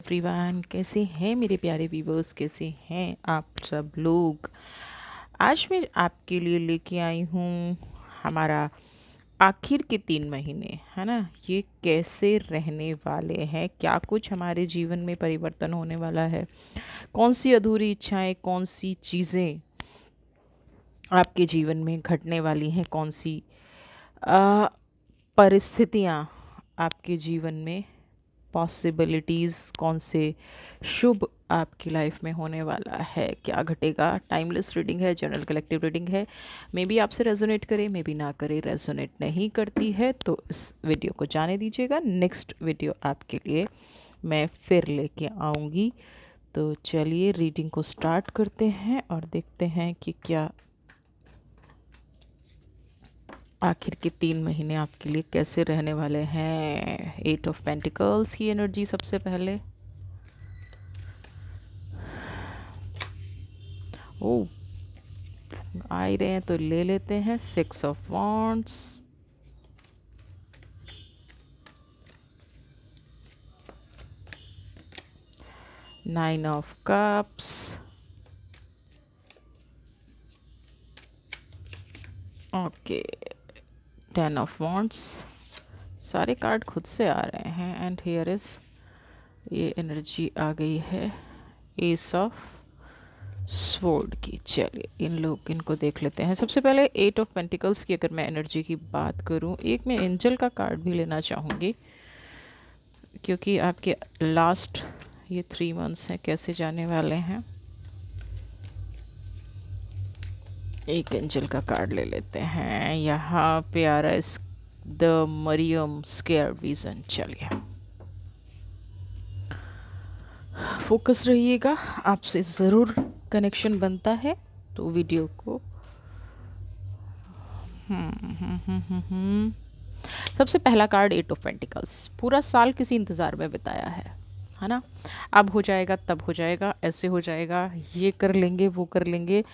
Everyone, कैसे हैं मेरे प्यारे व्यूवर्स? कैसे हैं आप सब लोग? आज मैं आपके लिए लेके आई हूँ हमारा आखिर के 3 महीने, है ना। ये कैसे रहने वाले हैं, क्या कुछ हमारे जीवन में परिवर्तन होने वाला है, कौन सी अधूरी इच्छाएं, कौन सी चीज़ें आपके जीवन में घटने वाली हैं, कौन सी अ, परिस्थितियाँ आपके जीवन में, पॉसिबिलिटीज़ कौन से शुभ आपकी लाइफ में होने वाला है, क्या घटेगा। टाइमलेस रीडिंग है, जनरल कलेक्टिव रीडिंग है। मे बी आपसे रेजोनेट करे, मे बी ना करे। रेजोनेट नहीं करती है तो इस वीडियो को जाने दीजिएगा। नेक्स्ट वीडियो आपके लिए मैं फिर लेके आऊँगी। तो चलिए रीडिंग को स्टार्ट करते हैं और देखते हैं कि क्या आखिर के 3 महीने आपके लिए कैसे रहने वाले हैं। 8 ऑफ पेंटिकल्स की एनर्जी सबसे पहले। ओ, आ ही रहे हैं तो ले लेते हैं। 6 of wands, 9 of cups, okay, 10 of wands. सारे कार्ड खुद से आ रहे हैं एंड हियर इज ये एनर्जी आ गई है एस ऑफ स्वॉर्ड की। चलिए इनको देख लेते हैं। सबसे पहले 8 ऑफ पेंटिकल्स की अगर मैं एनर्जी की बात करूं, एक मैं एंजल का कार्ड भी लेना चाहूँगी क्योंकि आपके लास्ट ये 3 मंथ्स हैं कैसे जाने वाले हैं। एक एंजल का कार्ड ले लेते हैं। यहाँ पे आ रहा है द मरियम स्केयर विजन। चलिए फोकस रहिएगा, आपसे ज़रूर कनेक्शन बनता है तो वीडियो को सबसे पहला कार्ड 8 ऑफ पेंटिकल्स। पूरा साल किसी इंतज़ार में बिताया है ना। अब हो जाएगा, तब हो जाएगा, ऐसे हो जाएगा, ये कर लेंगे, वो कर लेंगे।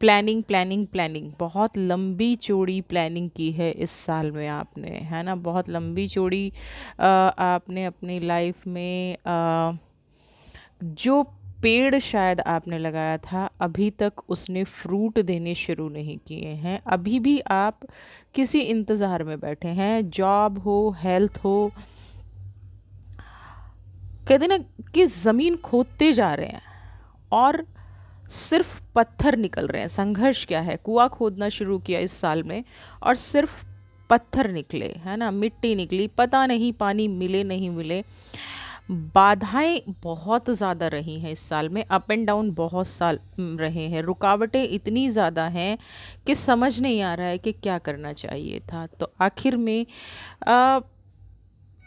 प्लानिंग प्लानिंग प्लानिंग, बहुत लंबी चौड़ी प्लानिंग की है इस साल में आपने, है ना। बहुत लंबी चौड़ी आपने अपनी लाइफ में जो पेड़ शायद आपने लगाया था अभी तक उसने फ्रूट देने शुरू नहीं किए हैं। अभी भी आप किसी इंतज़ार में बैठे हैं, जॉब हो, हेल्थ हो। कहते ना कि ज़मीन खोदते जा रहे हैं और सिर्फ पत्थर निकल रहे हैं। संघर्ष क्या है, कुआं खोदना शुरू किया इस साल में और सिर्फ पत्थर निकले, है ना, मिट्टी निकली। पता नहीं पानी मिले नहीं मिले। बाधाएं बहुत ज़्यादा रही हैं इस साल में, अप एंड डाउन बहुत साल रहे हैं। रुकावटें इतनी ज़्यादा हैं कि समझ नहीं आ रहा है कि क्या करना चाहिए था। तो आखिर में आ,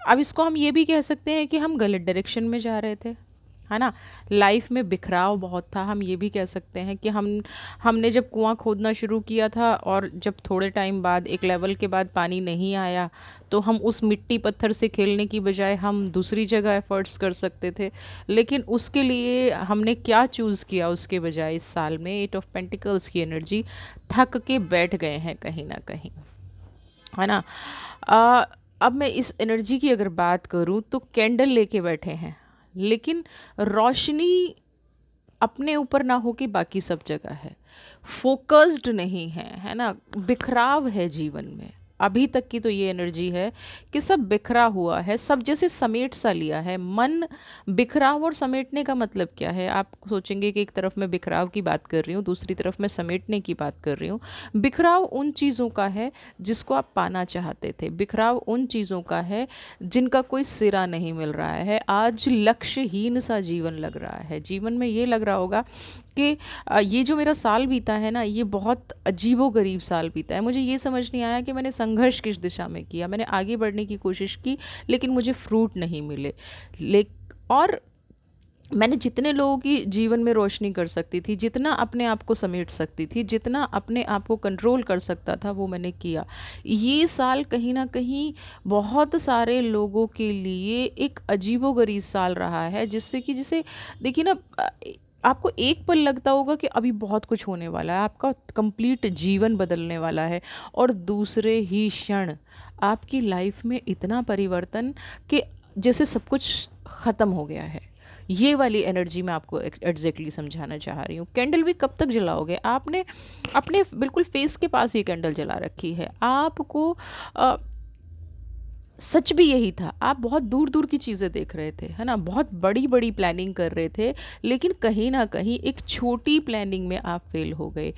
अब इसको हम ये भी कह सकते हैं कि हम गलत डायरेक्शन में जा रहे थे, है ना। लाइफ में बिखराव बहुत था। हम ये भी कह सकते हैं कि हमने जब कुआं खोदना शुरू किया था और जब थोड़े टाइम बाद, एक लेवल के बाद पानी नहीं आया, तो हम उस मिट्टी पत्थर से खेलने की बजाय हम दूसरी जगह एफर्ट्स कर सकते थे। लेकिन उसके लिए हमने क्या चूज़ किया उसके बजाय, इस साल में 8 ऑफ पेंटिकल्स की एनर्जी, थक के बैठ गए हैं कहीं ना कहीं, है ना। अ, अब मैं इस एनर्जी की अगर बात करूं तो कैंडल लेके बैठे हैं, लेकिन रोशनी अपने ऊपर ना हो कि बाकी सब जगह है। फोकस्ड नहीं है ना। बिखराव है जीवन में। अभी तक की तो ये एनर्जी है कि सब बिखरा हुआ है, सब जैसे समेट सा लिया है मन। बिखराव और समेटने का मतलब क्या है? आप सोचेंगे कि एक तरफ मैं बिखराव की बात कर रही हूँ, दूसरी तरफ मैं समेटने की बात कर रही हूँ। बिखराव उन चीज़ों का है जिसको आप पाना चाहते थे। बिखराव उन चीज़ों का है जिनका कोई सिरा नहीं मिल रहा है। आज लक्ष्यहीन सा जीवन लग रहा है। जीवन में ये लग रहा होगा कि ये जो मेरा साल बीता है ना, ये बहुत अजीबोगरीब साल बीता है। मुझे ये समझ नहीं आया कि मैंने संघर्ष किस दिशा में किया। मैंने आगे बढ़ने की कोशिश की लेकिन मुझे फ्रूट नहीं मिले। ले और मैंने जितने लोगों की जीवन में रोशनी कर सकती थी, जितना अपने आप को समेट सकती थी, जितना अपने आप को कंट्रोल कर सकता था, वो मैंने किया। ये साल कहीं ना कहीं बहुत सारे लोगों के लिए एक अजीबोगरीब साल रहा है, जिससे कि जिसे देखिए ना, आपको एक पल लगता होगा कि अभी बहुत कुछ होने वाला है, आपका कंप्लीट जीवन बदलने वाला है, और दूसरे ही क्षण आपकी लाइफ में इतना परिवर्तन कि जैसे सब कुछ ख़त्म हो गया है। ये वाली एनर्जी मैं आपको एग्जैक्टली समझाना चाह रही हूँ। कैंडल भी कब तक जलाओगे? आपने अपने बिल्कुल फेस के पास ही कैंडल जला रखी है। आपको अ, सच भी यही था, आप बहुत दूर दूर की चीज़ें देख रहे थे, है ना, बहुत बड़ी बड़ी प्लानिंग कर रहे थे, लेकिन कहीं ना कहीं एक छोटी प्लानिंग में आप फेल हो गए।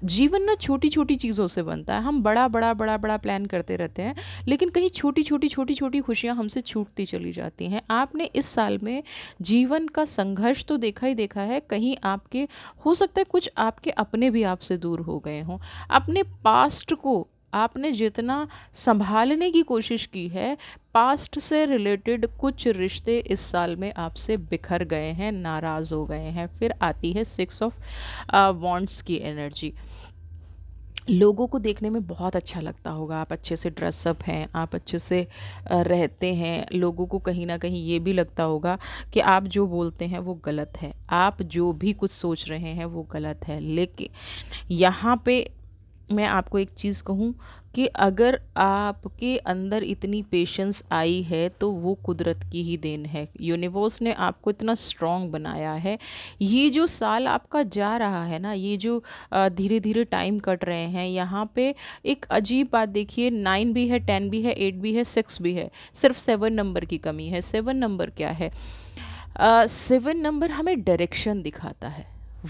जीवन ना छोटी छोटी चीज़ों से बनता है। हम बड़ा बड़ा बड़ा बड़ा प्लान करते रहते हैं, लेकिन कहीं छोटी छोटी खुशियां हमसे छूटती चली जाती हैं। आपने इस साल में जीवन का संघर्ष तो देखा ही देखा है। कहीं आपके, हो सकता है कुछ आपके अपने भी आपसे दूर हो गए हों। अपने पास्ट को आपने जितना संभालने की कोशिश की है, पास्ट से रिलेटेड कुछ रिश्ते इस साल में आपसे बिखर गए हैं, नाराज हो गए हैं। फिर आती है 6 ऑफ वॉन्ड्स की एनर्जी। लोगों को देखने में बहुत अच्छा लगता होगा, आप अच्छे से ड्रेसअप हैं, आप अच्छे से रहते हैं। लोगों को कहीं ना कहीं ये भी लगता होगा कि आप जो बोलते हैं वो गलत है, आप जो भी कुछ सोच रहे हैं वो गलत है। लेकिन यहाँ पे मैं आपको एक चीज़ कहूँ कि अगर आपके अंदर इतनी पेशेंस आई है तो वो कुदरत की ही देन है। यूनिवर्स ने आपको इतना स्ट्रांग बनाया है। ये जो साल आपका जा रहा है ना, ये जो धीरे धीरे टाइम कट रहे हैं, यहाँ पे एक अजीब बात देखिए, 9 भी है, 10 भी है, 8 भी है, 6 भी है, सिर्फ 7 नंबर की कमी है। 7 नंबर क्या है? 7 नंबर हमें डायरेक्शन दिखाता है,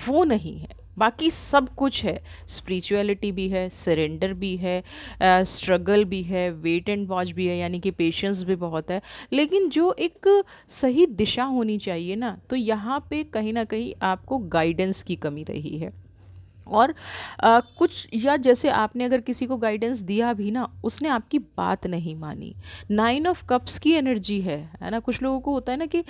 वो नहीं है। बाकी सब कुछ है, स्पिरिचुअलिटी भी है, सरेंडर भी है, स्ट्रगल भी है, वेट एंड वॉच भी है, यानी कि पेशेंस भी बहुत है। लेकिन जो एक सही दिशा होनी चाहिए ना, तो यहाँ पे कहीं ना कहीं आपको गाइडेंस की कमी रही है। और कुछ, या जैसे आपने अगर किसी को गाइडेंस दिया भी ना, उसने आपकी बात नहीं मानी। 9 ऑफ कप्स की एनर्जी है ना। कुछ लोगों को होता है ना कि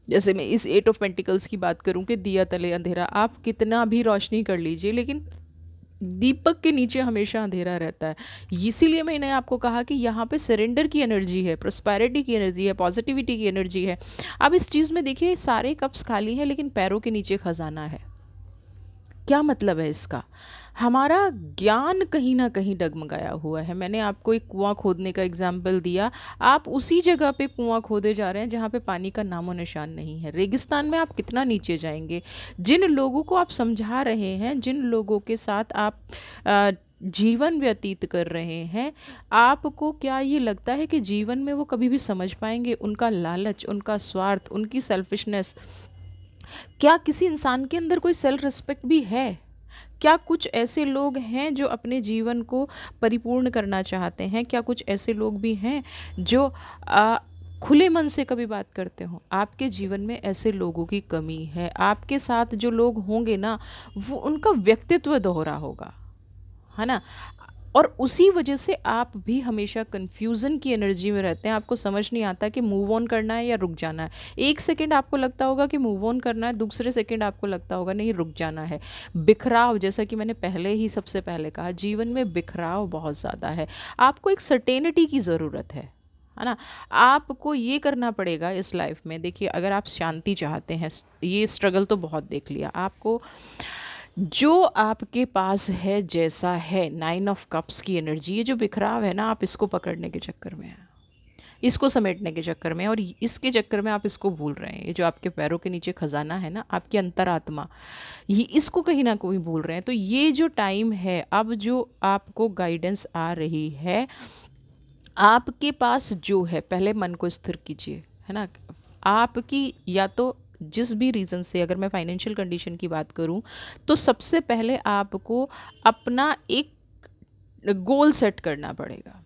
जैसे मैं इस 8 ऑफ पेंटिकल्स की बात करूं कि दिया तले अंधेरा, आप कितना भी रोशनी कर लीजिए, लेकिन दीपक के नीचे हमेशा अंधेरा रहता है। इसीलिए मैंने आपको कहा कि यहाँ पे सरेंडर की एनर्जी है, प्रोस्पेरिटी की एनर्जी है, पॉजिटिविटी की एनर्जी है। अब इस चीज़ में देखिए, सारे कप्स खाली हैं लेकिन पैरों के नीचे खजाना है। क्या मतलब है इसका? हमारा ज्ञान कहीं ना कहीं डगमगाया हुआ है। मैंने आपको एक कुआं खोदने का एग्जाम्पल दिया, आप उसी जगह पे कुआं खोदे जा रहे हैं जहाँ पे पानी का नामो निशान नहीं है। रेगिस्तान में आप कितना नीचे जाएंगे? जिन लोगों को आप समझा रहे हैं, जिन लोगों के साथ आप जीवन व्यतीत कर रहे हैं, आपको क्या ये लगता है कि जीवन में वो कभी भी समझ पाएंगे? उनका लालच, उनका स्वार्थ, उनकी सेल्फिशनेस, क्या किसी इंसान के अंदर कोई सेल्फ रिस्पेक्ट भी है? क्या कुछ ऐसे लोग हैं जो अपने जीवन को परिपूर्ण करना चाहते हैं? क्या कुछ ऐसे लोग भी हैं जो आ, खुले मन से कभी बात करते हो? आपके जीवन में ऐसे लोगों की कमी है। आपके साथ जो लोग होंगे ना, वो उनका व्यक्तित्व दोहरा होगा, है ना। और उसी वजह से आप भी हमेशा कन्फ्यूज़न की एनर्जी में रहते हैं। आपको समझ नहीं आता कि मूव ऑन करना है या रुक जाना है। एक सेकंड आपको लगता होगा कि मूव ऑन करना है, दूसरे सेकंड आपको लगता होगा नहीं, रुक जाना है। बिखराव, जैसा कि मैंने पहले ही सबसे पहले कहा, जीवन में बिखराव बहुत ज़्यादा है। आपको एक सर्टेनिटी की ज़रूरत है ना। आपको ये करना पड़ेगा इस लाइफ में। देखिए, अगर आप शांति चाहते हैं, ये स्ट्रगल तो बहुत देख लिया आपको, जो आपके पास है जैसा है, 9 ऑफ कप्स की एनर्जी, ये जो बिखराव है ना, आप इसको पकड़ने के चक्कर में हैं, इसको समेटने के चक्कर में, और इसके चक्कर में आप इसको भूल रहे हैं। ये जो आपके पैरों के नीचे खजाना है ना, आपकी अंतरात्मा, ये इसको कहीं ना कहीं भूल रहे हैं। तो ये जो टाइम है, अब जो आपको गाइडेंस आ रही है, आपके पास जो है, पहले मन को स्थिर कीजिए, है ना। आपकी, या तो जिस भी रीज़न से, अगर मैं फाइनेंशियल कंडीशन की बात करूं, तो सबसे पहले आपको अपना एक गोल सेट करना पड़ेगा,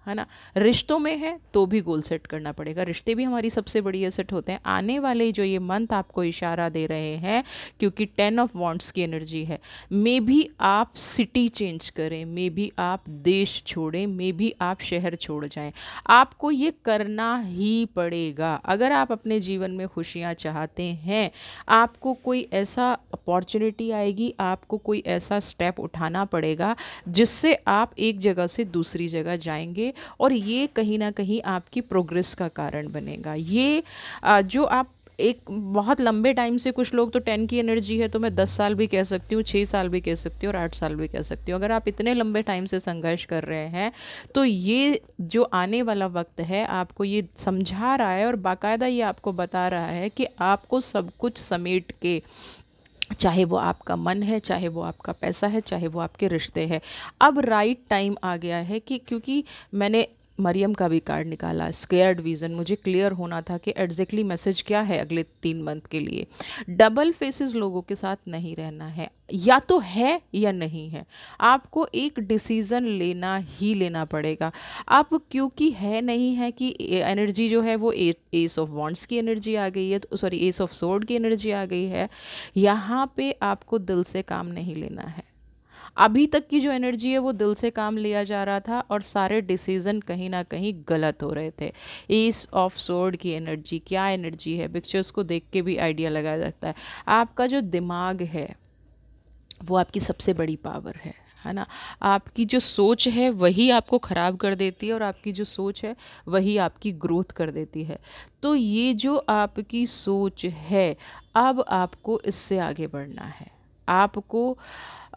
है ना। रिश्तों में है तो भी गोल सेट करना पड़ेगा। रिश्ते भी हमारी सबसे बड़ी एसेट होते हैं। आने वाले जो ये मंथ आपको इशारा दे रहे हैं, क्योंकि 10 ऑफ वॉन्ड्स की एनर्जी है, मे भी आप सिटी चेंज करें, मे भी आप देश छोड़ें, मे भी आप शहर छोड़ जाएं, आपको ये करना ही पड़ेगा। अगर आप अपने जीवन में खुशियाँ चाहते हैं, आपको कोई ऐसा अपॉर्चुनिटी आएगी, आपको कोई ऐसा स्टेप उठाना पड़ेगा जिससे आप एक जगह से दूसरी जगह जाएंगे, और ये कहीं ना कहीं आपकी प्रोग्रेस का कारण बनेगा। ये जो आप एक बहुत लंबे टाइम से कुछ लोग तो 10 की एनर्जी है तो मैं 10 साल भी कह सकती हूँ, 6 साल भी कह सकती हूँ और 8 साल भी कह सकती हूँ। अगर आप इतने लंबे टाइम से संघर्ष कर रहे हैं तो ये जो आने वाला वक्त है आपको ये समझा रहा है और बाकायदा ये आपको बता रहा है कि आपको सब कुछ समेट के, चाहे वो आपका मन है, चाहे वो आपका पैसा है, चाहे वो आपके रिश्ते हैं, अब राइट टाइम आ गया है कि, क्योंकि मैंने मरियम का भी कार्ड निकाला, स्केयर्ड विजन, मुझे क्लियर होना था कि एग्जैक्टली मैसेज क्या है अगले 3 मंथ के लिए। डबल फेसेस लोगों के साथ नहीं रहना है, या तो है या नहीं है, आपको एक डिसीज़न लेना ही लेना पड़ेगा। आप क्योंकि है नहीं है कि एनर्जी जो है वो एस ऑफ वॉन्ड्स की एनर्जी आ गई है, तो सॉरी एस ऑफ सोर्ड की एनर्जी आ गई है। यहाँ पे आपको दिल से काम नहीं लेना है। अभी तक की जो एनर्जी है वो दिल से काम लिया जा रहा था और सारे डिसीजन कहीं ना कहीं गलत हो रहे थे। एस ऑफ सोर्ड की एनर्जी क्या एनर्जी है, पिक्चर्स को देख के भी आइडिया लगाया जाता है। आपका जो दिमाग है वो आपकी सबसे बड़ी पावर है ना। आपकी जो सोच है वही आपको ख़राब कर देती है और आपकी जो सोच है वही आपकी ग्रोथ कर देती है। तो ये जो आपकी सोच है, अब आपको इससे आगे बढ़ना है। आपको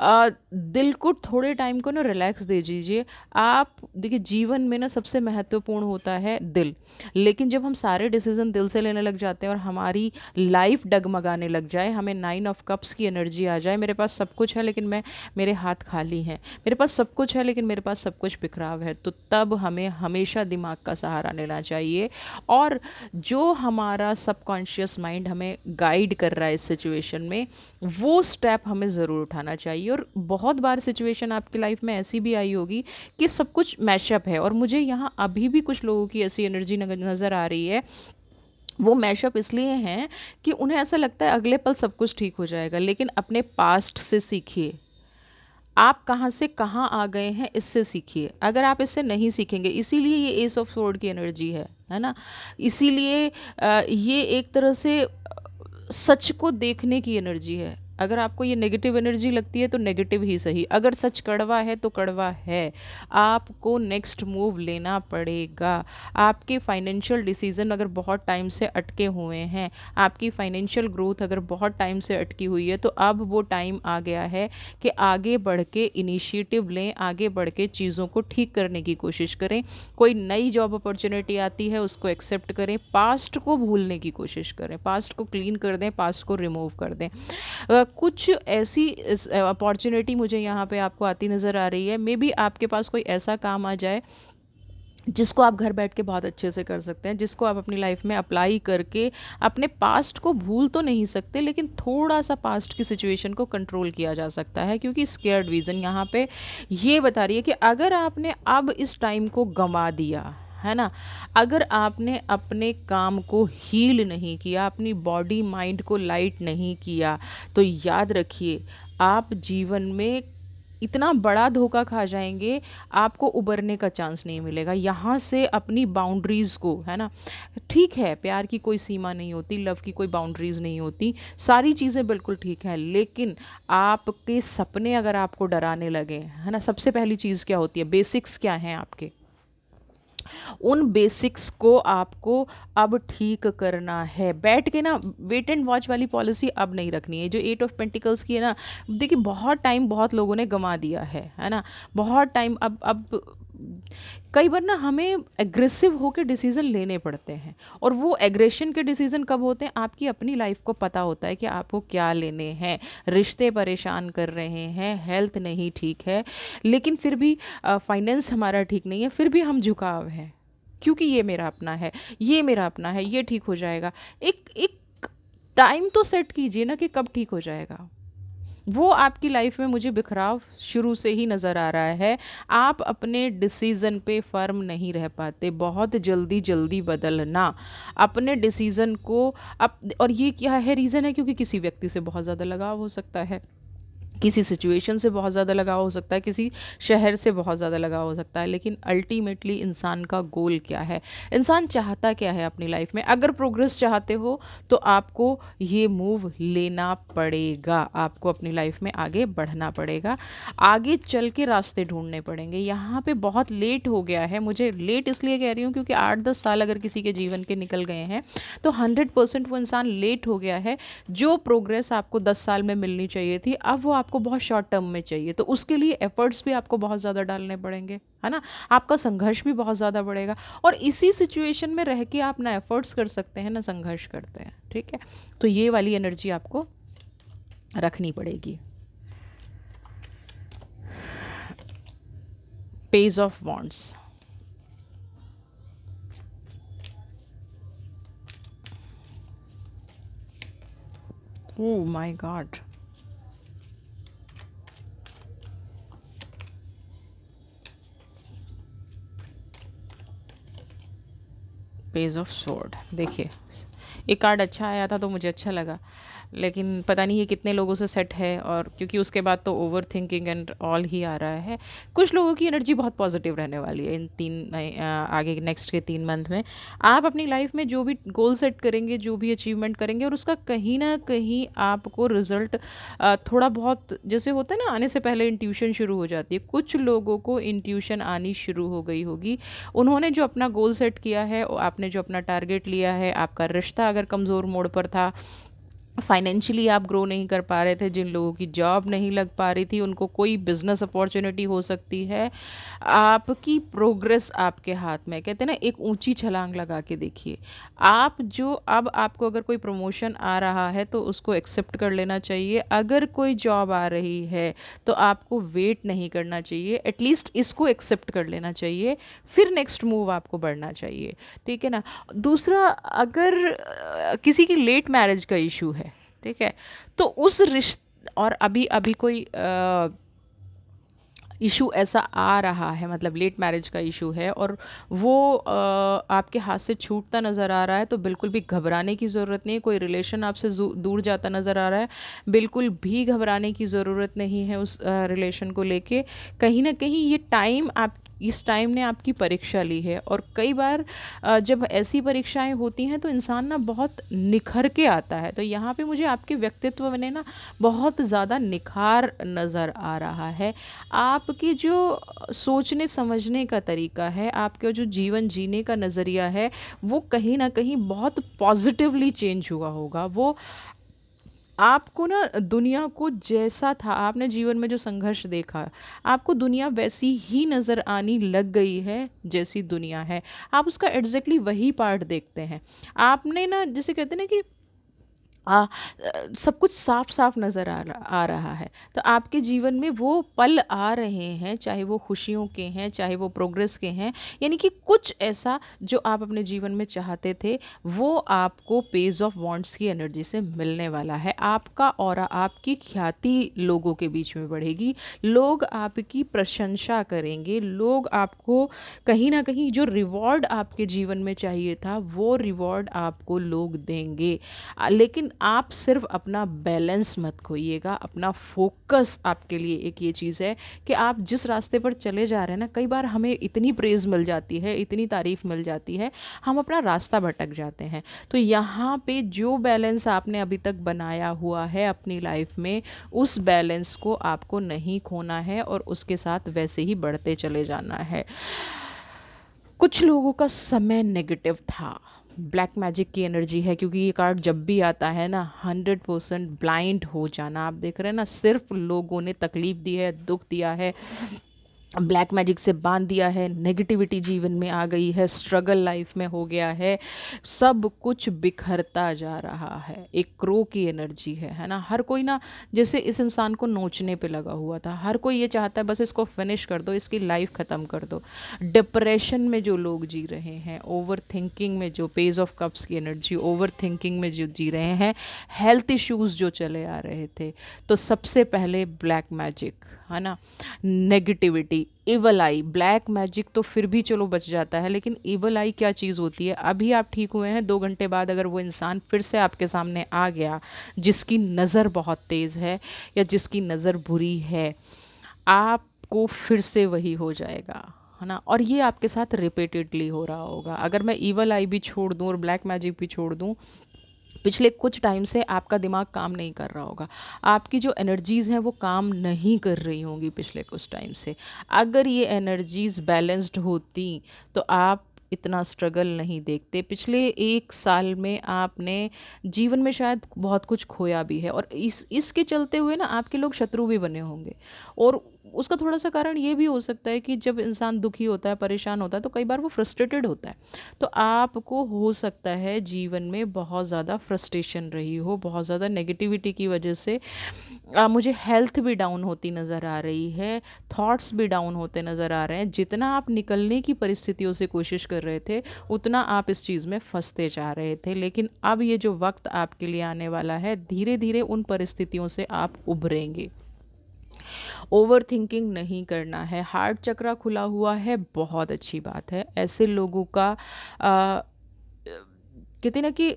दिल को थोड़े टाइम को ना रिलैक्स दे दीजिए। आप देखिए जीवन में ना सबसे महत्वपूर्ण होता है दिल, लेकिन जब हम सारे डिसीजन दिल से लेने लग जाते हैं और हमारी लाइफ डगमगाने लग जाए, हमें 9 ऑफ कप्स की एनर्जी आ जाए, मेरे पास सब कुछ है लेकिन मेरे हाथ खाली हैं, मेरे पास सब कुछ है लेकिन मेरे पास सब कुछ बिखराव है, तो तब हमें हमेशा दिमाग का सहारा लेना चाहिए। और जो हमारा सबकॉन्शियस माइंड हमें गाइड कर रहा है इस सिचुएशन में, वो स्टेप हमें ज़रूर उठाना चाहिए। और बहुत बार सिचुएशन आपकी लाइफ में ऐसी भी आई होगी कि सब कुछ मैशअप है, और मुझे यहाँ अभी भी कुछ लोगों की ऐसी एनर्जी नज़र आ रही है। वो मैशअप इसलिए हैं कि उन्हें ऐसा लगता है अगले पल सब कुछ ठीक हो जाएगा, लेकिन अपने पास्ट से सीखिए। आप कहाँ से कहाँ आ गए हैं इससे सीखिए। अगर आप इससे नहीं सीखेंगे, इसीलिए ये एस ऑफ सोर्ड की एनर्जी है ना। इसीलिए ये एक तरह से सच को देखने की एनर्जी है। अगर आपको ये नेगेटिव एनर्जी लगती है तो नेगेटिव ही सही, अगर सच कड़वा है तो कड़वा है। आपको नेक्स्ट मूव लेना पड़ेगा। आपके फाइनेंशियल डिसीजन अगर बहुत टाइम से अटके हुए हैं, आपकी फाइनेंशियल ग्रोथ अगर बहुत टाइम से अटकी हुई है, तो अब वो टाइम आ गया है कि आगे बढ़ के इनिशिएटिव लें, आगे बढ़ के चीज़ों को ठीक करने की कोशिश करें। कोई नई जॉब अपॉर्चुनिटी आती है उसको एक्सेप्ट करें, पास्ट को भूलने की कोशिश करें, पास्ट को क्लीन कर दें, पास्ट को रिमूव कर दें। कुछ ऐसी अपॉर्चुनिटी मुझे यहाँ पे आपको आती नज़र आ रही है। मे बी आपके पास कोई ऐसा काम आ जाए जिसको आप घर बैठ के बहुत अच्छे से कर सकते हैं, जिसको आप अपनी लाइफ में अप्लाई करके अपने पास्ट को भूल तो नहीं सकते, लेकिन थोड़ा सा पास्ट की सिचुएशन को कंट्रोल किया जा सकता है। क्योंकि स्केयर्ड विजन यहाँ पे ये बता रही है कि अगर आपने अब इस टाइम को गंवा दिया है ना, अगर आपने अपने काम को हील नहीं किया, अपनी बॉडी माइंड को लाइट नहीं किया, तो याद रखिए आप जीवन में इतना बड़ा धोखा खा जाएंगे, आपको उबरने का चांस नहीं मिलेगा यहाँ से। अपनी बाउंड्रीज़ को, है ना, ठीक है प्यार की कोई सीमा नहीं होती, लव की कोई बाउंड्रीज़ नहीं होती, सारी चीज़ें बिल्कुल ठीक हैं, लेकिन आपके सपने अगर आपको डराने लगे, है ना, सबसे पहली चीज़ क्या होती है, बेसिक्स क्या हैं आपके, उन बेसिक्स को आपको अब ठीक करना है। बैठ के ना वेट एंड वॉच वाली पॉलिसी अब नहीं रखनी है। जो 8 ऑफ पेंटिकल्स की है ना, देखिए बहुत टाइम बहुत लोगों ने गंवा दिया है ना, बहुत टाइम। अब कई बार ना हमें एग्रेसिव होकर डिसीजन लेने पड़ते हैं, और वो एग्रेशन के डिसीजन कब होते हैं, आपकी अपनी लाइफ को पता होता है कि आपको क्या लेने हैं। रिश्ते परेशान कर रहे हैं, हेल्थ नहीं ठीक है, लेकिन फिर भी फाइनेंस हमारा ठीक नहीं है, फिर भी हम झुकाव है क्योंकि ये मेरा अपना है, ये मेरा अपना है, ये ठीक हो जाएगा। एक एक टाइम तो सेट कीजिए ना कि कब ठीक हो जाएगा। वो आपकी लाइफ में मुझे बिखराव शुरू से ही नज़र आ रहा है। आप अपने डिसीज़न पे फर्म नहीं रह पाते, बहुत जल्दी जल्दी बदलना अपने डिसीज़न को। अब और ये क्या है, रीज़न है क्योंकि किसी व्यक्ति से बहुत ज़्यादा लगाव हो सकता है, किसी सिचुएशन से बहुत ज़्यादा लगाव हो सकता है, किसी शहर से बहुत ज़्यादा लगाव हो सकता है, लेकिन अल्टीमेटली इंसान का गोल क्या है, इंसान चाहता क्या है अपनी लाइफ में। अगर प्रोग्रेस चाहते हो तो आपको ये मूव लेना पड़ेगा, आपको अपनी लाइफ में आगे बढ़ना पड़ेगा, आगे चल के रास्ते ढूंढने पड़ेंगे। यहाँ पे बहुत लेट हो गया है, मुझे लेट इसलिए कह रही हूँ क्योंकि 8-10 साल अगर किसी के जीवन के निकल गए हैं तो 100% वो इंसान लेट हो गया है। जो प्रोग्रेस आपको 10 साल में मिलनी चाहिए थी, अब वो आपको बहुत शॉर्ट टर्म में चाहिए, तो उसके लिए एफर्ट्स भी आपको बहुत ज़्यादा डालने पड़ेंगे, है ना। आपका संघर्ष भी बहुत ज़्यादा बढ़ेगा, और इसी सिचुएशन में रह के आप ना एफर्ट्स कर सकते हैं ना संघर्ष करते हैं, ठीक है। तो ये वाली एनर्जी आपको रखनी पड़ेगी। Page of wands, oh my God, page of sword. देखिए, ये कार्ड अच्छा आया था तो मुझे अच्छा लगा, लेकिन पता नहीं ये कितने लोगों से सेट है, और क्योंकि उसके बाद तो ओवर थिंकिंग एंड ऑल ही आ रहा है। कुछ लोगों की एनर्जी बहुत पॉजिटिव रहने वाली है इन आगे नेक्स्ट के 3 मंथ में। आप अपनी लाइफ में जो भी गोल सेट करेंगे, जो भी अचीवमेंट करेंगे, और उसका कहीं ना कहीं आपको रिजल्ट थोड़ा बहुत, जैसे होता है ना, आने से पहले इंट्यूशन शुरू हो जाती है। कुछ लोगों को इंट्यूशन आनी शुरू हो गई होगी, उन्होंने जो अपना गोल सेट किया है, आपने जो अपना टारगेट लिया है, आपका रिश्ता अगर कमज़ोर मोड़ पर था, फाइनेंशियली आप ग्रो नहीं कर पा रहे थे, जिन लोगों की जॉब नहीं लग पा रही थी, उनको कोई बिजनेस अपॉर्चुनिटी हो सकती है। आपकी प्रोग्रेस आपके हाथ में, कहते हैं ना, एक ऊंची छलांग लगा के देखिए। आप जो, अब आपको अगर कोई प्रमोशन आ रहा है तो उसको एक्सेप्ट कर लेना चाहिए, अगर कोई जॉब आ रही है तो आपको वेट नहीं करना चाहिए, एटलीस्ट इसको एक्सेप्ट कर लेना चाहिए, फिर नेक्स्ट मूव आपको बढ़ना चाहिए, ठीक है ना। दूसरा, अगर किसी की लेट मैरिज का इशू है, ठीक है, तो उस रिश्ते, और अभी अभी कोई इशू ऐसा आ रहा है, मतलब लेट मैरिज का इशू है, और वो आपके हाथ से छूटता नज़र आ रहा है, तो बिल्कुल भी घबराने की ज़रूरत नहीं है। कोई रिलेशन आपसे दूर जाता नज़र आ रहा है, बिल्कुल भी घबराने की ज़रूरत नहीं है उस रिलेशन को लेके। कहीं ना कहीं ये टाइम, आप इस टाइम ने आपकी परीक्षा ली है, और कई बार जब ऐसी परीक्षाएं होती हैं तो इंसान ना बहुत निखर के आता है। तो यहाँ पे मुझे आपके व्यक्तित्व में ना बहुत ज़्यादा निखार नज़र आ रहा है। आपकी जो सोचने समझने का तरीका है, आपका जो जीवन जीने का नज़रिया है, वो कहीं ना कहीं बहुत पॉजिटिवली चेंज हुआ होगा। वो आपको ना दुनिया को, जैसा था आपने जीवन में जो संघर्ष देखा, आपको दुनिया वैसी ही नज़र आनी लग गई है जैसी दुनिया है। आप उसका एग्जैक्टली वही पार्ट देखते हैं। आपने ना, जैसे कहते हैं ना कि सब कुछ साफ साफ नज़र आ रहा है। तो आपके जीवन में वो पल आ रहे हैं, चाहे वो खुशियों के हैं, चाहे वो प्रोग्रेस के हैं, यानी कि कुछ ऐसा जो आप अपने जीवन में चाहते थे, वो आपको पेज ऑफ वॉन्ट्स की एनर्जी से मिलने वाला है। आपका ऑरा, आपकी ख्याति लोगों के बीच में बढ़ेगी, लोग आपकी प्रशंसा करेंगे, लोग आपको कहीं ना कहीं जो रिवॉर्ड आपके जीवन में चाहिए था, वो रिवॉर्ड आपको लोग देंगे। लेकिन आप सिर्फ अपना बैलेंस मत खोइएगा, अपना फोकस। आपके लिए एक ये चीज़ है कि आप जिस रास्ते पर चले जा रहे हैं ना, कई बार हमें इतनी प्रेज़ मिल जाती है, इतनी तारीफ़ मिल जाती है, हम अपना रास्ता भटक जाते हैं। तो यहाँ पे जो बैलेंस आपने अभी तक बनाया हुआ है अपनी लाइफ में, उस बैलेंस को आपको नहीं खोना है, और उसके साथ वैसे ही बढ़ते चले जाना है। कुछ लोगों का समय नेगेटिव था, ब्लैक मैजिक की एनर्जी है, क्योंकि ये कार्ड जब भी आता है ना, 100% ब्लाइंड हो जाना। आप देख रहे हैं ना, सिर्फ लोगों ने तकलीफ दी है, दुख दिया है, ब्लैक मैजिक से बांध दिया है, नेगेटिविटी जीवन में आ गई है, स्ट्रगल लाइफ में हो गया है, सब कुछ बिखरता जा रहा है। एक क्रो की एनर्जी है ना। हर कोई ना, जैसे इस इंसान को नोचने पे लगा हुआ था, हर कोई ये चाहता है बस इसको फिनिश कर दो, इसकी लाइफ ख़त्म कर दो। डिप्रेशन में जो लोग जी रहे हैं, ओवर थिंकिंग में, जो पेज ऑफ कप्स की एनर्जी, ओवर थिंकिंग में जो जी रहे हैं, हेल्थ इश्यूज़ जो चले आ रहे थे, तो सबसे पहले ब्लैक मैजिक है ना। नेगेटिविटी, इवल आई, ब्लैक मैजिक तो फिर भी चलो बच जाता है, लेकिन इवल आई क्या चीज़ होती है? अभी आप ठीक हुए हैं, 2 घंटे बाद अगर वो इंसान फिर से आपके सामने आ गया जिसकी नज़र बहुत तेज़ है या जिसकी नज़र बुरी है, आपको फिर से वही हो जाएगा, है ना। और ये आपके साथ रिपीटेडली हो रहा होगा। अगर मैं ईवल आई भी छोड़ दूँ और ब्लैक मैजिक भी छोड़ दूँ, पिछले कुछ टाइम से आपका दिमाग काम नहीं कर रहा होगा, आपकी जो एनर्जीज़ हैं वो काम नहीं कर रही होंगी पिछले कुछ टाइम से। अगर ये एनर्जीज़ बैलेंस्ड होती तो आप इतना स्ट्रगल नहीं देखते। पिछले 1 साल में आपने जीवन में शायद बहुत कुछ खोया भी है, और इसके चलते हुए ना आपके लोग शत्रु भी बने होंगे। और उसका थोड़ा सा कारण ये भी हो सकता है कि जब इंसान दुखी होता है, परेशान होता है, तो कई बार वो फ्रस्ट्रेटेड होता है। तो आपको हो सकता है जीवन में बहुत ज़्यादा फ्रस्ट्रेशन रही हो, बहुत ज़्यादा नेगेटिविटी की वजह से मुझे हेल्थ भी डाउन होती नज़र आ रही है, थॉट्स भी डाउन होते नज़र आ रहे हैं। जितना आप निकलने की परिस्थितियों से कोशिश कर रहे थे, उतना आप इस चीज़ में फंसते जा रहे थे। लेकिन अब ये जो वक्त आपके लिए आने वाला है, धीरे धीरे उन परिस्थितियों से आप उभरेंगे। ओवर थिंकिंग नहीं करना है, हार्ट चक्रा खुला हुआ है, बहुत अच्छी बात है। ऐसे लोगों का आ, कहते हैं ना कि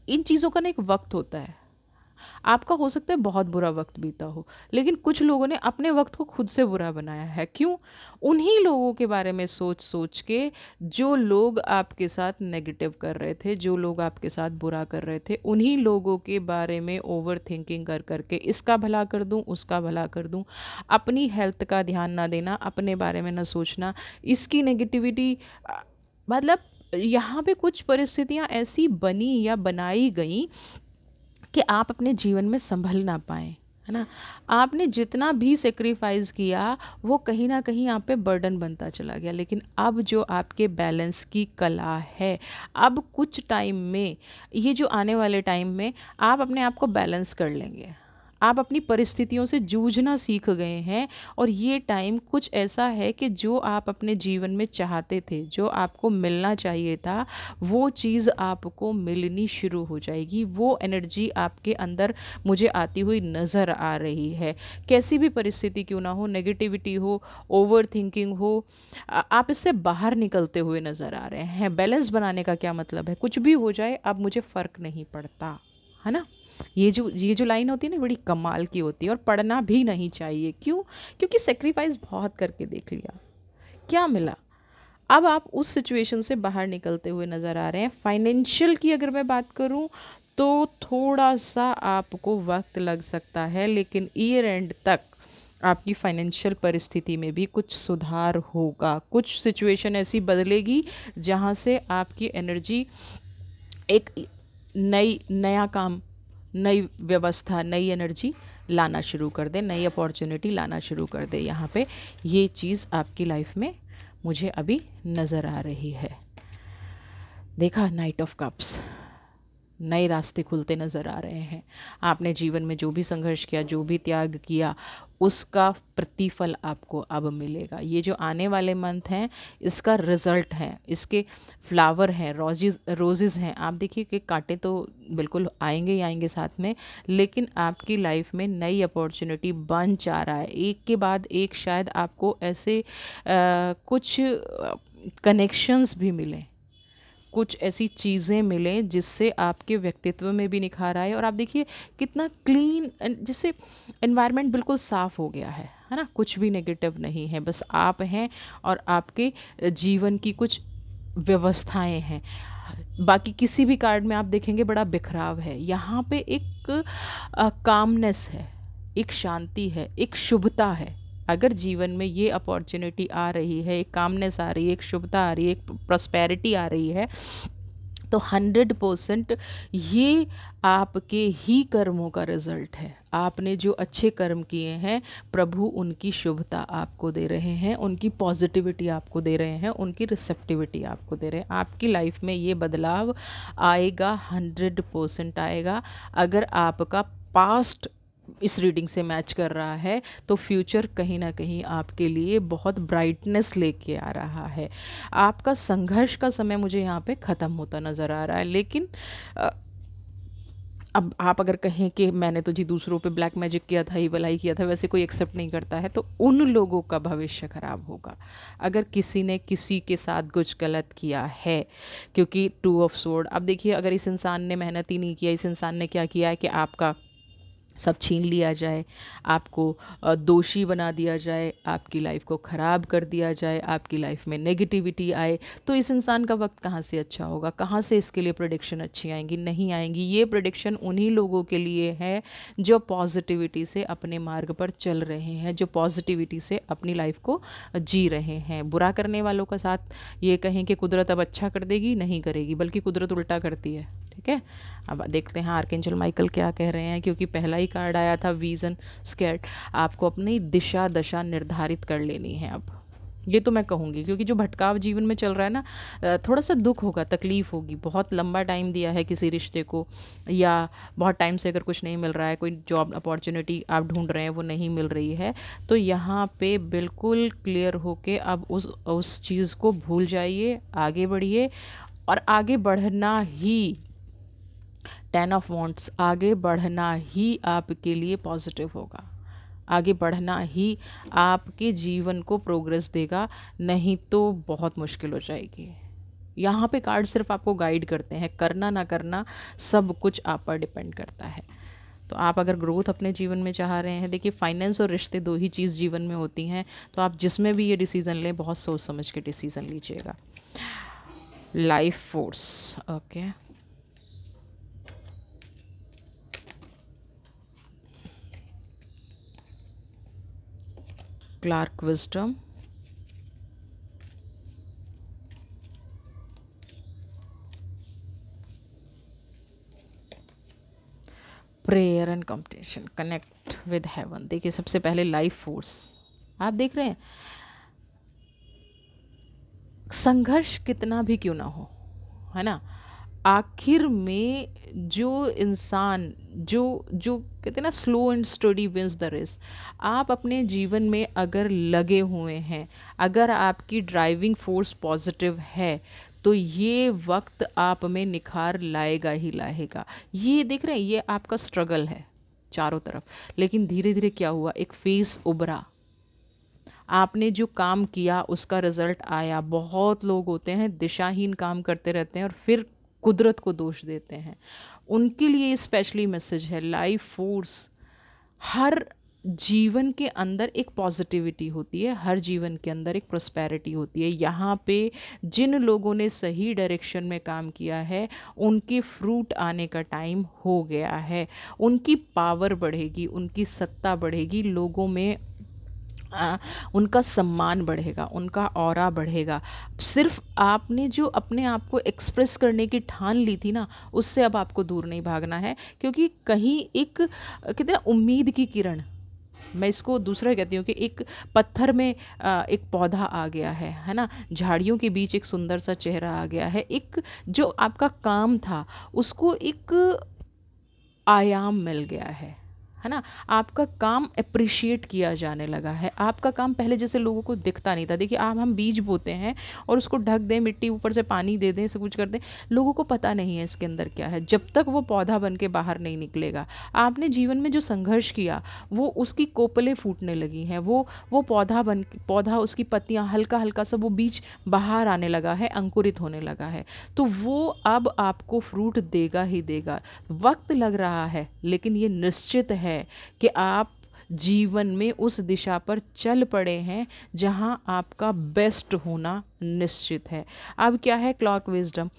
इन चीज़ों का ना एक वक्त होता है। आपका हो सकता है बहुत बुरा वक्त बीता हो, लेकिन कुछ लोगों ने अपने वक्त को खुद से बुरा बनाया है। क्यों? उन्हीं लोगों के बारे में सोच सोच के, जो लोग आपके साथ नेगेटिव कर रहे थे, जो लोग आपके साथ बुरा कर रहे थे, उन्हीं लोगों के बारे में ओवर थिंकिंग कर करके इसका भला कर दूं, उसका भला कर दूं, अपनी हेल्थ का ध्यान ना देना, अपने बारे में ना सोचना, इसकी नेगेटिविटी, मतलब यहाँ पे कुछ परिस्थितियाँ ऐसी बनी या बनाई गई कि आप अपने जीवन में संभल ना पाएँ, है ना। आपने जितना भी सेक्रीफाइस किया, वो कहीं न कहीं आप पे बर्डन बनता चला गया। लेकिन अब जो आपके बैलेंस की कला है, अब कुछ टाइम में, ये जो आने वाले टाइम में आप अपने आप को बैलेंस कर लेंगे। आप अपनी परिस्थितियों से जूझना सीख गए हैं, और ये टाइम कुछ ऐसा है कि जो आप अपने जीवन में चाहते थे, जो आपको मिलना चाहिए था, वो चीज़ आपको मिलनी शुरू हो जाएगी। वो एनर्जी आपके अंदर मुझे आती हुई नज़र आ रही है। कैसी भी परिस्थिति क्यों ना हो, नेगेटिविटी हो, ओवर थिंकिंग हो, आप इससे बाहर निकलते हुए नज़र आ रहे हैं। बैलेंस बनाने का क्या मतलब है? कुछ भी हो जाए अब मुझे फ़र्क नहीं पड़ता, है ना। ये जो लाइन होती है ना, बड़ी कमाल की होती है, और पढ़ना भी नहीं चाहिए। क्यों? क्योंकि सेक्रीफाइस बहुत करके देख लिया, क्या मिला? अब आप उस सिचुएशन से बाहर निकलते हुए नज़र आ रहे हैं। फाइनेंशियल की अगर मैं बात करूं, तो थोड़ा सा आपको वक्त लग सकता है, लेकिन ईयर एंड तक आपकी फाइनेंशियल परिस्थिति में भी कुछ सुधार होगा। कुछ सिचुएशन ऐसी बदलेगी जहां से आपकी एनर्जी एक नया काम, नई व्यवस्था, नई एनर्जी लाना शुरू कर दे, नई अपॉर्चुनिटी लाना शुरू कर दे। यहाँ पे ये चीज़ आपकी लाइफ में मुझे अभी नज़र आ रही है। देखा, नाइट ऑफ कप्स, नए रास्ते खुलते नज़र आ रहे हैं। आपने जीवन में जो भी संघर्ष किया, जो भी त्याग किया, उसका प्रतिफल आपको अब मिलेगा। ये जो आने वाले मंथ हैं, इसका रिज़ल्ट है, इसके फ्लावर हैं, रोजेज़ हैं। आप देखिए कि कांटे तो बिल्कुल आएंगे ही आएंगे साथ में, लेकिन आपकी लाइफ में नई अपॉर्चुनिटी बंच आ रहा है। एक के बाद एक शायद आपको ऐसे कुछ कनेक्शंस भी मिले, कुछ ऐसी चीज़ें मिलें जिससे आपके व्यक्तित्व में भी निखार आए। और आप देखिए कितना क्लीन, जिससे एनवायरनमेंट बिल्कुल साफ़ हो गया है ना। कुछ भी नेगेटिव नहीं है, बस आप हैं और आपके जीवन की कुछ व्यवस्थाएं हैं। बाकी किसी भी कार्ड में आप देखेंगे बड़ा बिखराव है। यहाँ पे एक कामनेस है, एक शांति है, एक शुभता है। अगर जीवन में ये अपॉर्चुनिटी आ रही है, एक कामनेस आ रही है, एक शुभता आ रही है, एक प्रॉस्पेरिटी आ रही है, तो 100% ये आपके ही कर्मों का रिजल्ट है। आपने जो अच्छे कर्म किए हैं, प्रभु उनकी शुभता आपको दे रहे हैं, उनकी पॉजिटिविटी आपको दे रहे हैं, उनकी रिसेप्टिविटी आपको दे रहे हैं। आपकी लाइफ में ये बदलाव आएगा, 100% आएगा। अगर आपका पास्ट इस रीडिंग से मैच कर रहा है, तो फ्यूचर कहीं ना कहीं आपके लिए बहुत ब्राइटनेस लेके आ रहा है। आपका संघर्ष का समय मुझे यहाँ पे ख़त्म होता नज़र आ रहा है। लेकिन अब आप अगर कहें कि मैंने तो जी दूसरों पे ब्लैक मैजिक किया था, ये भलाई किया था, वैसे कोई एक्सेप्ट नहीं करता है, तो उन लोगों का भविष्य खराब होगा अगर किसी ने किसी के साथ कुछ गलत किया है। क्योंकि टू ऑफ सोर्ड, अब देखिए अगर इस इंसान ने मेहनत ही नहीं किया, इस इंसान ने क्या किया है कि आपका सब छीन लिया जाए, आपको दोषी बना दिया जाए, आपकी लाइफ को ख़राब कर दिया जाए, आपकी लाइफ में नेगेटिविटी आए, तो इस इंसान का वक्त कहाँ से अच्छा होगा, कहाँ से इसके लिए प्रेडिक्शन अच्छी आएंगी, नहीं आएंगी। ये प्रेडिक्शन उन्हीं लोगों के लिए है जो पॉजिटिविटी से अपने मार्ग पर चल रहे हैं, जो पॉजिटिविटी से अपनी लाइफ को जी रहे हैं। बुरा करने वालों का साथ ये कहें कि कुदरत अब अच्छा कर देगी, नहीं करेगी, बल्कि कुदरत उल्टा करती है। ठीक है, अब देखते हैं आर्कएंजल माइकल क्या कह रहे हैं, क्योंकि पहला ही कार्ड आया था विजन स्केर्ड। आपको अपनी दिशा दशा निर्धारित कर लेनी है अब, ये तो मैं कहूँगी, क्योंकि जो भटकाव जीवन में चल रहा है ना, थोड़ा सा दुख होगा, तकलीफ़ होगी, बहुत लंबा टाइम दिया है किसी रिश्ते को, या बहुत टाइम से अगर कुछ नहीं मिल रहा है, कोई जॉब अपॉर्चुनिटी आप ढूंढ रहे हैं वो नहीं मिल रही है, तो यहाँ पे बिल्कुल क्लियर होके अब उस चीज़ को भूल जाइए, आगे बढ़िए। और आगे बढ़ना ही, 10 ऑफ वॉन्ट्स, आगे बढ़ना ही आपके लिए पॉजिटिव होगा, आगे बढ़ना ही आपके जीवन को प्रोग्रेस देगा, नहीं तो बहुत मुश्किल हो जाएगी। यहाँ पे कार्ड सिर्फ आपको गाइड करते हैं, करना ना करना सब कुछ आप पर डिपेंड करता है। तो आप अगर ग्रोथ अपने जीवन में चाह रहे हैं, देखिए फाइनेंस और रिश्ते दो ही चीज़ जीवन में होती हैं, तो आप जिसमें भी ये डिसीज़न लें बहुत सोच समझ के डिसीज़न लीजिएगा। लाइफ फोर्स, ओके, क्लार्क wisdom, prayer and competition, connect with heaven. देखिए सबसे पहले लाइफ फोर्स, आप देख रहे हैं संघर्ष कितना भी क्यों ना हो, है ना, आखिर में जो इंसान जो जो कहते हैं ना, slow and steady wins the race. आप अपने जीवन में अगर लगे हुए हैं, अगर आपकी ड्राइविंग फोर्स पॉजिटिव है, तो ये वक्त आप में निखार लाएगा ही लाएगा। ये देख रहे हैं, ये आपका स्ट्रगल है चारों तरफ, लेकिन धीरे धीरे क्या हुआ, एक फेस उभरा, आपने जो काम किया उसका रिजल्ट आया। बहुत लोग होते हैं दिशाहीन काम करते रहते हैं और फिर कुदरत को दोष देते हैं, उनके लिए स्पेशली मैसेज है, लाइफ फोर्स। हर जीवन के अंदर एक पॉजिटिविटी होती है, हर जीवन के अंदर एक प्रोस्पेरिटी होती है। यहाँ पे जिन लोगों ने सही डायरेक्शन में काम किया है, उनके फ्रूट आने का टाइम हो गया है, उनकी पावर बढ़ेगी, उनकी सत्ता बढ़ेगी, लोगों में उनका सम्मान बढ़ेगा, उनका ऑरा बढ़ेगा। सिर्फ आपने जो अपने आप को एक्सप्रेस करने की ठान ली थी ना, उससे अब आपको दूर नहीं भागना है, क्योंकि कहीं एक कहते हैं ना, उम्मीद की किरण, मैं इसको दूसरा कहती हूँ कि एक पत्थर में एक पौधा आ गया है ना, झाड़ियों के बीच एक सुंदर सा चेहरा आ गया है, एक जो आपका काम था उसको एक आयाम मिल गया है ना, आपका काम अप्रिशिएट किया जाने लगा है। आपका काम पहले जैसे लोगों को दिखता नहीं था। देखिए आप, हम बीज बोते हैं और उसको ढक दें, मिट्टी ऊपर से पानी दे दें, सब कुछ कर दें, लोगों को पता नहीं है इसके अंदर क्या है, जब तक वो पौधा बन के बाहर नहीं निकलेगा। आपने जीवन में जो संघर्ष किया, वो उसकी कोपलें फूटने लगी हैं, वो पौधा उसकी पत्तियाँ हल्का हल्का सा वो बीज बाहर आने लगा है, अंकुरित होने लगा है, तो वो अब आपको फ्रूट देगा ही देगा। वक्त लग रहा है, लेकिन ये निश्चित है कि आप जीवन में उस दिशा पर चल पड़े हैं जहां आपका बेस्ट होना निश्चित है। अब क्या है, क्लॉक विजडम,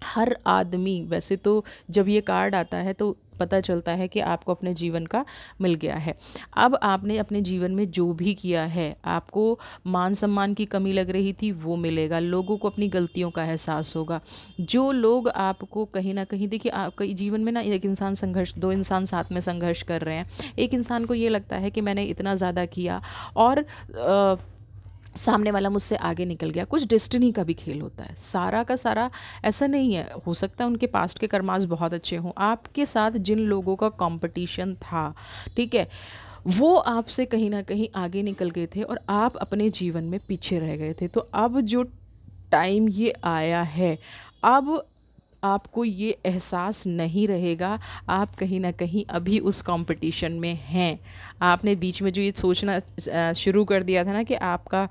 हर आदमी, वैसे तो जब ये कार्ड आता है तो पता चलता है कि आपको अपने जीवन का मिल गया है। अब आपने अपने जीवन में जो भी किया है, आपको मान सम्मान की कमी लग रही थी वो मिलेगा, लोगों को अपनी गलतियों का एहसास होगा। जो लोग आपको कहीं ना कहीं, देखिए आपके जीवन में ना एक इंसान संघर्ष, दो इंसान साथ में संघर्ष कर रहे हैं, एक इंसान को ये लगता है कि मैंने इतना ज़्यादा किया और सामने वाला मुझसे आगे निकल गया। कुछ डेस्टिनी का भी खेल होता है, सारा का सारा ऐसा नहीं है, हो सकता है उनके पास्ट के कर्मास बहुत अच्छे हों, आपके साथ जिन लोगों का कंपटीशन था, ठीक है, वो आपसे कहीं ना कहीं आगे निकल गए थे और आप अपने जीवन में पीछे रह गए थे। तो अब जो टाइम ये आया है, अब आपको ये एहसास नहीं रहेगा, आप कहीं न कहीं अभी उस कॉम्पिटिशन में हैं। आपने बीच में जो ये सोचना शुरू कर दिया था ना कि आपका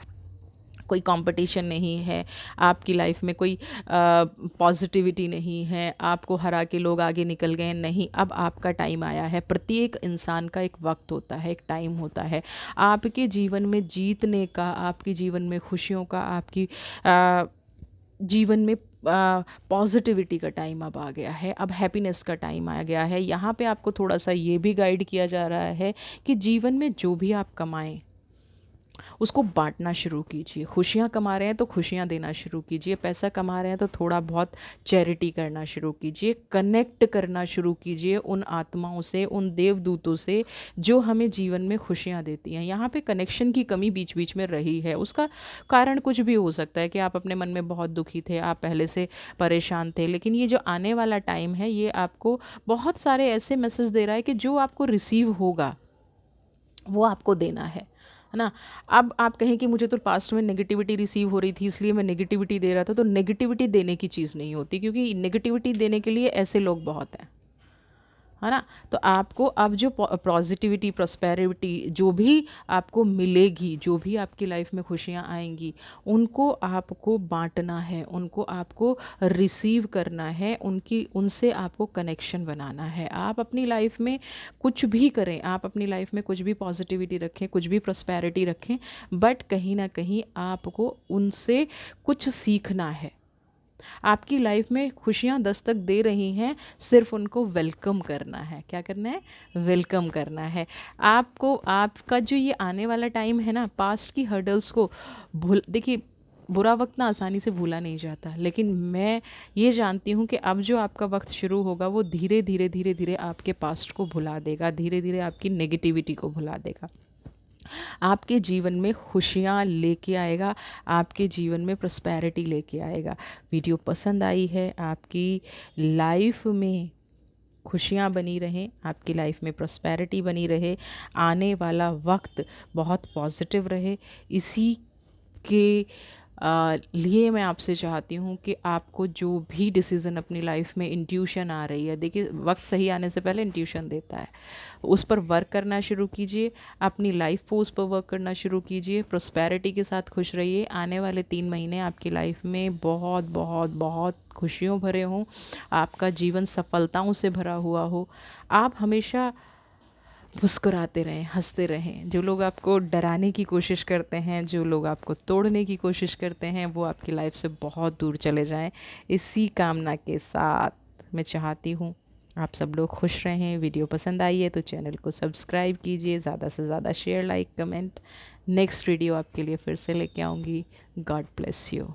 कोई कंपटीशन नहीं है, आपकी लाइफ में कोई पॉजिटिविटी नहीं है, आपको हरा के लोग आगे निकल गए, नहीं, अब आपका टाइम आया है। प्रत्येक इंसान का एक वक्त होता है, एक टाइम होता है। आपके जीवन में जीतने का, आपके जीवन में खुशियों का, आपकी जीवन में पॉजिटिविटी का टाइम अब आ गया है, अब हैप्पीनेस का टाइम आ गया है। यहाँ पे आपको थोड़ा सा ये भी गाइड किया जा रहा है कि जीवन में जो भी आप कमाएं उसको बाँटना शुरू कीजिए। खुशियाँ कमा रहे हैं तो खुशियाँ देना शुरू कीजिए, पैसा कमा रहे हैं तो थोड़ा बहुत चैरिटी करना शुरू कीजिए, कनेक्ट करना शुरू कीजिए उन आत्माओं से, उन देवदूतों से जो हमें जीवन में खुशियाँ देती हैं। यहाँ पे कनेक्शन की कमी बीच-बीच में रही है, उसका कारण कुछ भी हो सकता है कि आप अपने मन में बहुत दुखी थे, आप पहले से परेशान थे, लेकिन ये जो आने वाला टाइम है ये आपको बहुत सारे ऐसे मैसेज दे रहा है कि जो आपको रिसीव होगा वो आपको देना है ना? अब आप कहें कि मुझे तो पास्ट में नेगेटिविटी रिसीव हो रही थी इसलिए मैं नेगेटिविटी दे रहा था, तो नेगेटिविटी देने की चीज़ नहीं होती, क्योंकि नेगेटिविटी देने के लिए ऐसे लोग बहुत हैं। है ना? तो आपको अब जो पॉजिटिविटी, प्रॉस्पेरिटी जो भी आपको मिलेगी, जो भी आपकी लाइफ में खुशियाँ आएँगी, उनको आपको बाँटना है, उनको आपको रिसीव करना है, उनकी उनसे आपको कनेक्शन बनाना है। आप अपनी लाइफ में कुछ भी करें, आप अपनी लाइफ में कुछ भी पॉजिटिविटी रखें, कुछ भी प्रॉस्पेरिटी रखें, बट कहीं न कहीं आपको उनसे कुछ सीखना है। आपकी लाइफ में खुशियाँ दस्तक दे रही हैं, सिर्फ़ उनको वेलकम करना है। क्या करना है? वेलकम करना है। आपको आपका जो ये आने वाला टाइम है ना, पास्ट की हर्डल्स को भूल देखिए, बुरा वक़्त ना आसानी से भूला नहीं जाता, लेकिन मैं ये जानती हूँ कि अब जो आपका वक़्त शुरू होगा, वो धीरे-धीरे, धीरे-धीरे आपके पास्ट को भुला देगा, धीरे-धीरे आपकी नेगेटिविटी को भुला देगा। आपके जीवन में खुशियाँ लेके आएगा, आपके जीवन में प्रॉस्पेरिटी लेके आएगा। वीडियो पसंद आई है, आपकी लाइफ में खुशियाँ बनी रहें, आपकी लाइफ में प्रॉस्पेरिटी बनी रहे, आने वाला वक्त बहुत पॉजिटिव रहे, इसी के लिए मैं आपसे चाहती हूँ कि आपको जो भी डिसीज़न अपनी लाइफ में इंट्यूशन आ रही है, देखिए वक्त सही आने से पहले इंट्यूशन देता है, उस पर वर्क करना शुरू कीजिए, अपनी लाइफ को उस पर वर्क करना शुरू कीजिए, प्रॉस्पेरिटी के साथ खुश रहिए। आने वाले 3 महीने आपकी लाइफ में बहुत बहुत बहुत खुशियों भरे हों, आपका जीवन सफलताओं से भरा हुआ हो, आप हमेशा मुस्कुराते रहें, हँसते रहें। जो लोग आपको डराने की कोशिश करते हैं, जो लोग आपको तोड़ने की कोशिश करते हैं, वो आपकी लाइफ से बहुत दूर चले जाएँ। इसी कामना के साथ मैं चाहती हूँ आप सब लोग खुश रहें। वीडियो पसंद आई है तो चैनल को सब्सक्राइब कीजिए, ज़्यादा से ज़्यादा share, like, comment. Next video आपके लिए फिर से लेके आऊँगी। God bless you.